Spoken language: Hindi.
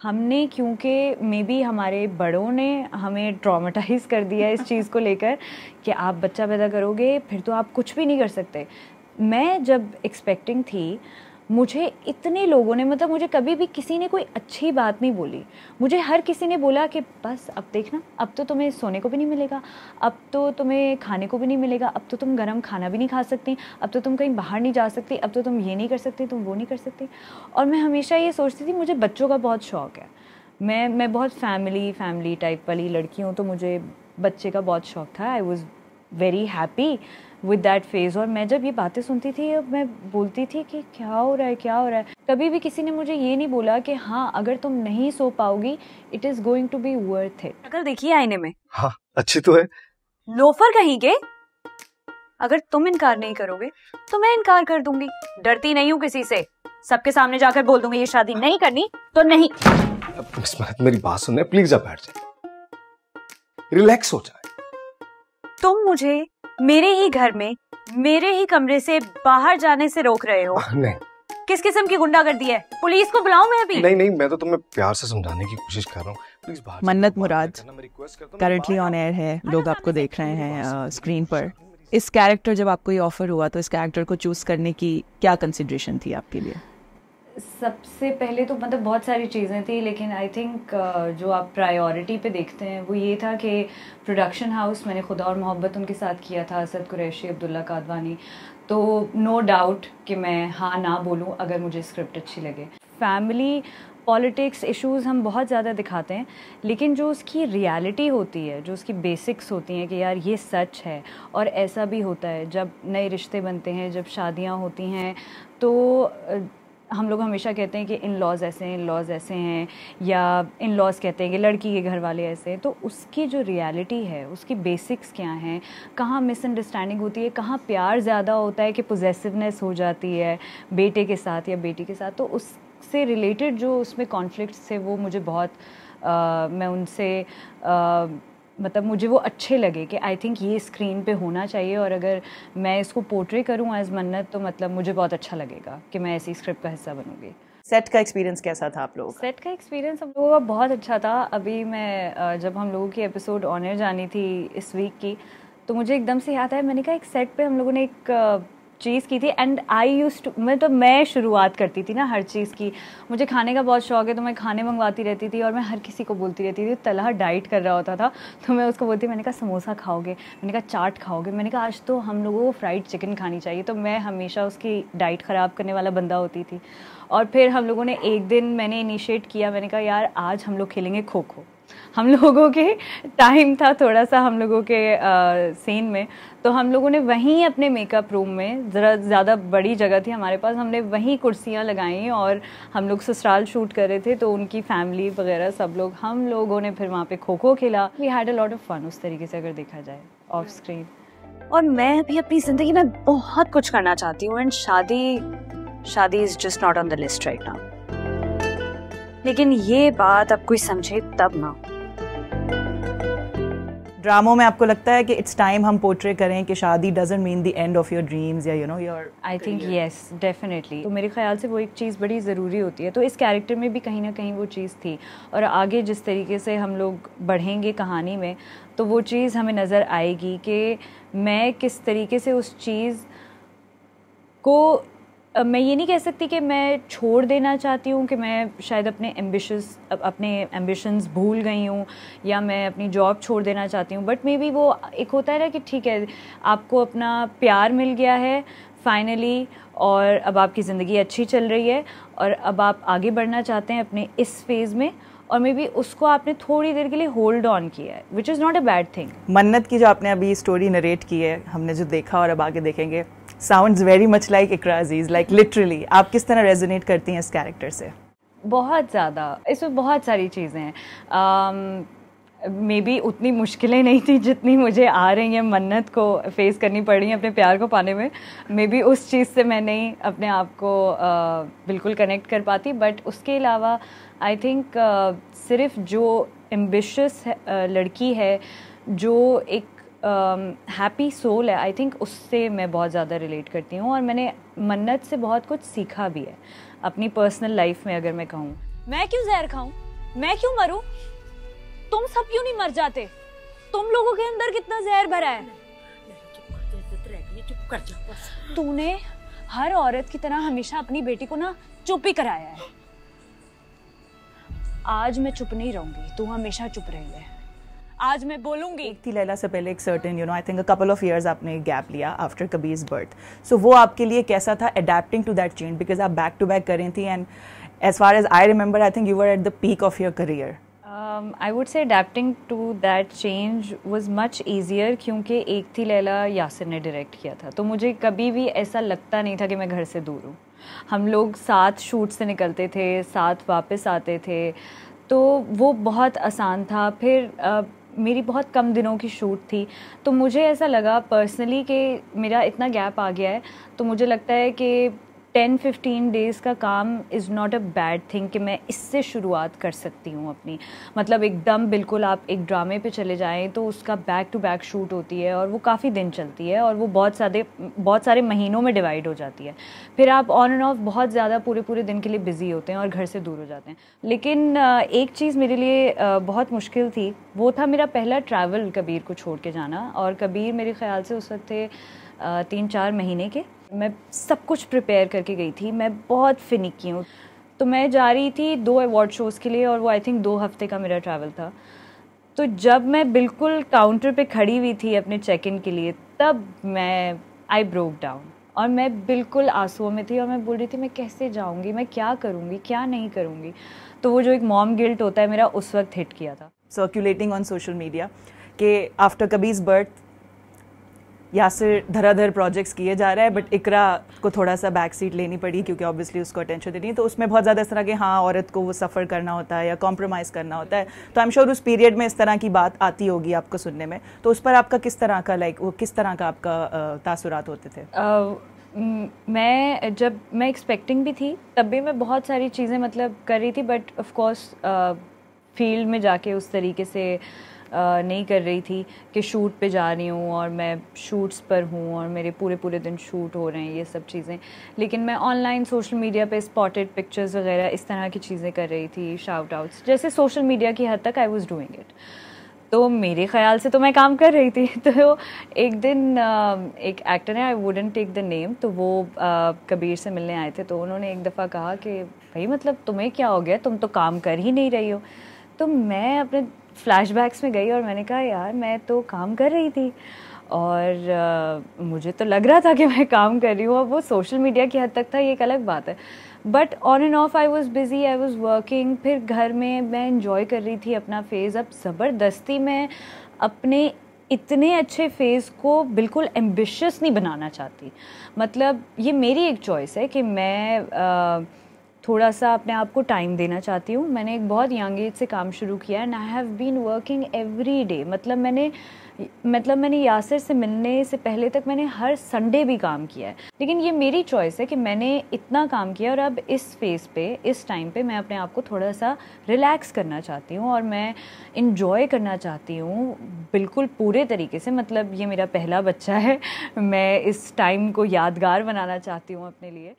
हमने क्योंकि मे बी हमारे बड़ों ने हमें ट्रॉमेटाइज कर दिया इस चीज़ को लेकर कि आप बच्चा पैदा करोगे फिर तो आप कुछ भी नहीं कर सकते। मैं जब एक्सपेक्टिंग थी मुझे इतने लोगों ने, मतलब मुझे कभी भी किसी ने कोई अच्छी बात नहीं बोली। मुझे हर किसी ने बोला कि बस अब देखना, अब तो तुम्हें सोने को भी नहीं मिलेगा, अब तो तुम्हें खाने को भी नहीं मिलेगा, अब तो तुम गर्म खाना भी नहीं खा सकती, अब तो तुम कहीं बाहर नहीं जा सकती, अब तो तुम ये नहीं कर सकती, तुम वो नहीं कर सकती। और मैं हमेशा ये सोचती थी मुझे बच्चों का बहुत शौक़ है, मैं बहुत फैमिली टाइप वाली लड़की हूँ, तो मुझे बच्चे का बहुत शौक़ था। I was very happy with that phase. और मैं जब ये बातें सुनती थी मैं बोलती थी कि क्या हो रहा है, क्या हो रहा है। कभी भी किसी ने मुझे ये नहीं बोला कि हाँ अगर तुम नहीं सो पाओगी it is going to be worth it. अगर देखिए आईने में, हाँ अच्छी तो है। लोफर कहीं के, अगर तुम इनकार नहीं करोगे तो मैं इनकार कर दूंगी। डरती नहीं हूँ किसी से, सबके सामने जाकर बोल दूंगी ये शादी नहीं करनी तो नहीं। मिस महक मेरी बात सुनने प्लीज, आप बैठ जाए, रिलैक्स हो जाए। तुम मुझे मेरे ही घर में मेरे ही कमरे से बाहर जाने से रोक रहे हो। नहीं। किस किस्म की गुंडागर्दी है? पुलिस को बुलाऊं मैं अभी? नहीं मैं तो तुम्हें प्यार से समझाने की कोशिश कर रहा हूँ, प्लीज बाहर। मन्नत मुराद करंटली ऑन एयर है, लोग आपको देख रहे हैं स्क्रीन पर। इस कैरेक्टर जब आपको ये ऑफर हुआ तो इस कैरेक्टर को चूज करने की क्या कंसिडरेशन थी आपके लिए? सबसे पहले तो मतलब बहुत सारी चीज़ें थी, लेकिन आई थिंक जो आप प्रायोरिटी पे देखते हैं वो ये था कि प्रोडक्शन हाउस, मैंने खुदा और मोहब्बत उनके साथ किया था, असद कुरैशी, अब्दुल्ला कादवानी, तो नो डाउट कि मैं हाँ ना बोलूँ अगर मुझे स्क्रिप्ट अच्छी लगे। फैमिली पॉलिटिक्स इश्यूज़ हम बहुत ज़्यादा दिखाते हैं, लेकिन जो उसकी रियलिटी होती है, जो उसकी बेसिक्स होती हैं कि यार ये सच है और ऐसा भी होता है। जब नए रिश्ते बनते हैं, जब शादियाँ होती हैं, तो हम लोग हमेशा कहते हैं कि इन लॉज ऐसे हैं, इन लॉज ऐसे हैं, या इन लॉज कहते हैं कि लड़की के घर वाले ऐसे हैं। तो उसकी जो रियलिटी है, उसकी बेसिक्स क्या हैं, कहाँ मिसअंडरस्टैंडिंग होती है, कहाँ प्यार ज़्यादा होता है कि पोजेसिवनेस हो जाती है बेटे के साथ या बेटी के साथ, तो उससे रिलेटेड जो उसमें कॉन्फ्लिक्ट्स थे वो मुझे बहुत मैं उनसे मतलब मुझे वो अच्छे लगे कि आई थिंक ये स्क्रीन पे होना चाहिए, और अगर मैं इसको पोर्ट्रे करूँ एज मन्नत तो मतलब मुझे बहुत अच्छा लगेगा कि मैं ऐसी स्क्रिप्ट का हिस्सा बनूंगी। सेट का एक्सपीरियंस कैसा था आप लोगों का? सेट का एक्सपीरियंस हम लोगों का बहुत अच्छा था। अभी मैं जब हम लोगों की एपिसोड ऑन एयर जानी थी इस वीक की, तो मुझे एकदम से याद आया, मैंने कहा एक सेट पे हम लोगों ने एक चीज़ की थी, एंड आई यूज्ड टू, मैं शुरुआत करती थी ना हर चीज़ की। मुझे खाने का बहुत शौक है, तो मैं खाने मंगवाती रहती थी और मैं हर किसी को बोलती रहती थी। तलहा डाइट कर रहा होता था तो मैं उसको बोलती, मैंने कहा समोसा खाओगे, मैंने कहा चाट खाओगे, मैंने कहा आज तो हम लोगों को फ्राइड चिकन खानी चाहिए। तो मैं हमेशा उसकी डाइट ख़राब करने वाला बंदा होती थी। और फिर हम लोगों ने एक दिन मैंने इनिशिएट किया, मैंने कहा यार आज हम लोग खेलेंगे खो खो। हम लोगों के टाइम था थोड़ा सा हम लोगों के सीन में, तो हम लोगों ने वहीं अपने मेकअप रूम में, ज़रा ज़्यादा बड़ी जगह थी हमारे पास, हमने वहीं कुर्सियाँ लगाई और हम लोग ससुराल शूट कर रहे थे, तो उनकी फैमिली वगैरह सब लोग, हम लोगों ने फिर वहाँ पे खो खो खेला। We had a lot of fun उस तरीके से अगर देखा जाए ऑफ स्क्रीन। और मैं भी अपनी ज़िंदगी में बहुत कुछ करना चाहती हूँ, एंड शादी is just not on the list right now. लेकिन ये बात अब कोई समझे तब ना। ड्रामों में आपको लगता है कि इट्स टाइम हम पोर्ट्रे करें कि शादी doesn't mean the end of your dreams या you know your? I think yes definitely. तो मेरे ख्याल से वो एक चीज़ बड़ी ज़रूरी होती है, तो इस कैरेक्टर में भी कहीं ना कहीं वो चीज़ थी। और आगे जिस तरीके से हम लोग बढ़ेंगे कहानी में, तो वो चीज़ हमें नज़र आएगी कि मैं किस तरीके से उस चीज़ को, मैं ये नहीं कह सकती कि मैं छोड़ देना चाहती हूँ, कि मैं शायद अपने एम्बिशंस भूल गई हूँ या मैं अपनी जॉब छोड़ देना चाहती हूँ, बट मे बी वो एक होता है ना कि ठीक है आपको अपना प्यार मिल गया है फाइनली, और अब आपकी ज़िंदगी अच्छी चल रही है और अब आप आगे बढ़ना चाहते हैं अपने इस फेज़ में, और मे बी उसको आपने थोड़ी देर के लिए होल्ड ऑन किया है, which is not a bad thing. मन्नत की जो आपने अभी स्टोरी नरेट की है, हमने जो देखा और अब आगे देखेंगे, साउंड्स वेरी मच लाइक इकरा अजीज़, लाइक लिटरली आप किस तरह रेजोनेट करती हैं इस कैरेक्टर से? बहुत ज़्यादा, इसमें बहुत सारी चीज़ें हैं। मे बी उतनी मुश्किलें नहीं थी जितनी मुझे आ रही हैं, मन्नत को फेस करनी पड़ रही हैं अपने प्यार को पाने में। मे बी उस चीज़ से मैं नहीं अपने आप को बिल्कुल कनेक्ट कर पाती, बट उसके अलावा आई थिंक सिर्फ जो एम्बिशियस लड़की है, जो एक हैप्पी सोल है, आई थिंक उससे मैं बहुत ज़्यादा रिलेट करती हूँ। और मैंने मन्नत से बहुत कुछ सीखा भी है अपनी पर्सनल लाइफ में। अगर मैं कहूँ, मैं क्यों जहर खाऊं? मैं क्यों मरूं? तुम सब क्यों नहीं मर जाते? तुम लोगों के अंदर कितना जहर भरा है। चुप कर जा बस। तूने हर औरत की तरह हमेशा अपनी बेटी को ना चुप ही कराया है। आज मैं चुप नहीं रहूंगी, तू हमेशा चुप रही है। आज मैं बोलूंगी। एक थी लैला से पहले एक certain I think a couple of years आपने गैप लिया आफ्टर कबीर's बर्थ, सो वो आपके लिए कैसा था adapting to that change, because आप बैक टू बैक कर रही थी and as far as I remember I think you were at the peak of your career. I would say adapting to that change was much easier क्योंकि एक थी लैला यासिर ने डायरेक्ट किया था, तो मुझे कभी भी ऐसा लगता नहीं था कि मैं घर से दूर हूँ। हम लोग साथ शूट से निकलते थे, साथ वापस आते थे, तो वो बहुत आसान था। फिर मेरी बहुत कम दिनों की शूट थी, तो मुझे ऐसा लगा पर्सनली कि मेरा इतना गैप आ गया है, तो मुझे लगता है कि 10-15 डेज़ का काम is not a bad thing कि मैं इससे शुरुआत कर सकती हूँ अपनी। मतलब एकदम बिल्कुल आप एक ड्रामे पे चले जाएं तो उसका बैक टू बैक शूट होती है और वो काफ़ी दिन चलती है और वो बहुत सारे महीनों में डिवाइड हो जाती है। फिर आप ऑन एंड ऑफ बहुत ज़्यादा पूरे दिन के लिए बिज़ी होते हैं और घर से दूर हो जाते हैं। लेकिन एक चीज़ मेरे लिए बहुत मुश्किल थी, वो था मेरा पहला ट्रैवल कबीर को छोड़ के जाना। और कबीर मेरे ख्याल से उस वक्त थे 3-4 महीने के। मैं सब कुछ प्रिपेयर करके गई थी, मैं बहुत फिनिकी हूँ। तो मैं जा रही थी 2 अवार्ड शोज़ के लिए और वो आई थिंक 2 हफ्ते का मेरा ट्रैवल था। तो जब मैं बिल्कुल काउंटर पे खड़ी हुई थी अपने चेक इन के लिए, तब आई ब्रोक डाउन और मैं बिल्कुल आंसुओं में थी और मैं बोल रही थी मैं कैसे जाऊँगी, मैं क्या करूँगी, क्या नहीं करूँगी। तो वो जो एक मॉम गिल्ट होता है मेरा उस वक्त हिट किया था। सर्कुलेटिंग ऑन सोशल मीडिया कि after Kabir's birth Yasir धराधर projects किए जा रहा है, बट इकरा को थोड़ा सा बैक सीट लेनी पड़ी क्योंकि ऑब्वियसली उसको अटेंशन देनी है। तो उसमें बहुत ज़्यादा इस तरह के हाँ औरत को वो सफ़र करना होता है या कॉम्प्रोमाइज़ करना होता है। तो आई एम श्योर उस पीरियड में इस तरह की बात आती होगी आपको सुनने में, तो उस पर आपका किस तरह का वो किस तरह का आपका तासुरात होते थे? मैं एक्सपेक्टिंग भी थी, तब भी मैं बहुत सारी चीज़ें मतलब कर रही थी, बट ऑफ कोर्स फील्ड में जाके उस तरीके से नहीं कर रही थी कि शूट पे जा रही हूँ और मैं शूट्स पर हूँ और मेरे पूरे दिन शूट हो रहे हैं, ये सब चीज़ें। लेकिन मैं ऑनलाइन सोशल मीडिया पे स्पॉटेड पिक्चर्स वगैरह इस तरह की चीज़ें कर रही थी, शाउट आउट्स, जैसे सोशल मीडिया की हद तक आई वाज डूइंग इट। तो मेरे ख्याल से तो मैं काम कर रही थी। तो एक दिन एक एक्टर है, I wouldn't take the name, तो वो कबीर से मिलने आए थे। तो उन्होंने एक दफ़ा कहा कि भाई मतलब तुम्हें क्या हो गया, तुम तो काम कर ही नहीं रही हो। तो मैं अपने फ्लैशबैक्स में गई और मैंने कहा यार मैं तो काम कर रही थी और मुझे तो लग रहा था कि मैं काम कर रही हूँ। अब वो सोशल मीडिया की हद तक था, ये एक अलग बात है, but on end of I was busy, I was working. फिर घर में मैं इंजॉय कर रही थी अपना फेज़। अब ज़बरदस्ती मैं अपने इतने अच्छे फेज़ को बिल्कुल एम्बिशियस नहीं बनाना चाहती। मतलब ये मेरी एक चॉइस है कि मैं थोड़ा सा अपने आप को टाइम देना चाहती हूँ। मैंने एक बहुत यंग एज से काम शुरू किया and I have been working every day. मतलब मैंने यासिर से मिलने से पहले तक मैंने हर संडे भी काम किया है। लेकिन ये मेरी चॉइस है कि मैंने इतना काम किया और अब इस फेज़ पे, इस टाइम पे मैं अपने आप को थोड़ा सा रिलैक्स करना चाहती हूँ और मैं इंजॉय करना चाहती हूँ बिल्कुल पूरे तरीके से। मतलब ये मेरा पहला बच्चा है, मैं इस टाइम को यादगार बनाना चाहती हूँ अपने लिए।